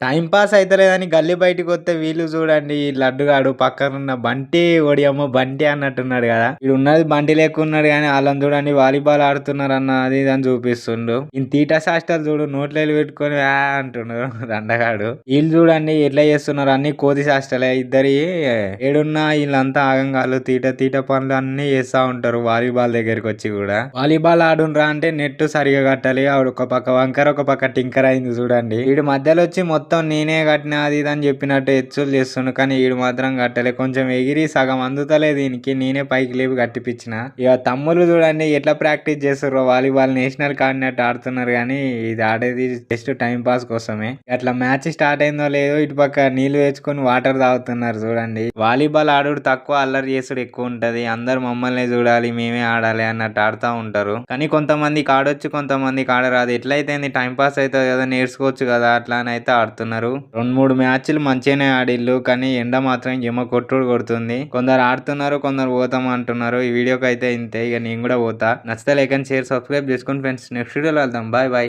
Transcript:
Time pass అయితలేదని గల్లీ బయటికొత్తే వీళ్ళు చూడండి ఈ లడ్డుగాడు పక్కనున్న బంటి ఓడియమ్మ బంటి అన్నట్టున్నాడు కదా! ఈడున్నది బంటి లెక్కున్నాడు గానీ ఆళ్ళని చూడండి వాలీబాల్ ఆడుతున్నారన్న అది ఇది అని చూపిస్తుండు. ఈయన తీట చేష్టలు చూడు నోట్లోెళ్ళి పెట్టుకొని అంటుండు దండగాడు. ఈళ్ళు చూడండి ఎట్లా చేస్తున్నారు అన్ని కోతి చేష్టలే ఇద్దరియి ఏడున్నా ఈళ్ళంతా ఆగంగాళ్ళు తీట తీట పనులు అన్నీ చేస్తా ఉంటారు వాలీబాల్ దగ్గరికొచ్చి కూడా. వాలీబాల్ ఆడుండ్రా అంటే నెట్ సరిగా కట్టాలి. ఒక పక్క వంకర ఒక పక్క టింకర్ అయింది చూడండి. వీడు మధ్యలో వచ్చి మొత్తం నేనే కట్టిన అది ఇది అని చెప్పినట్టు హెచ్చులు చేస్తుండు. కానీ వీడు మాత్రం కట్టలే. కొంచెం ఎగిరి సగం అందుతలే దీనికి. నేనే పైకి లేపి కట్టిపిచ్చిన. ఇక తమ్ముళ్ళు చూడండి ఎట్లా ప్రాక్టీస్ చేస్తుర్రో వాలీబాల్ నేషనల్ ఆడినట్టు ఆడుతున్నారు కానీ ఇది ఆడేది జస్ట్ టైం పాస్ కోసమే. అట్లా మ్యాచ్ స్టార్ట్ అయిందో లేదో ఇటు పక్క నీళ్లు తెచ్చుకొని వాటర్ తాగుతున్నారు చూడండి. వాలీబాల్ ఆడుడు తక్కువ అల్లరి చేసుడు ఎక్కువ ఉంటది. అందరు మమ్మల్ని చూడాలి మేమే ఆడాలి అన్నట్టు ఆడుతూ ఉంటారు. కానీ కొంతమందికి ఆడొచ్చు కొంతమందికి ఆడరాదు. ఎట్లయితే టైం పాస్ అవుతుంది కదా నేర్చుకోవచ్చు కదా అట్లా అని అయితే ఆడుతున్నారు. 2-3 మ్యాచ్లు మంచిగానే ఆడిల్లు కానీ ఎండ మాత్రం ఎమ్మ కొట్టుడు కొడుతుంది. కొందరు ఆడుతున్నారు కొందరు పోతాం అంటున్నారు. ఈ వీడియోకి అయితే ఇంతే. ఇక నేను కూడా పోతా. నచ్చితే లైక్ అండ్ షేర్ సబ్స్క్రైబ్ చేసుకోండి ఫ్రెండ్స్. నెక్స్ట్ వీడియోలో వెళ్దాం. Bye bye.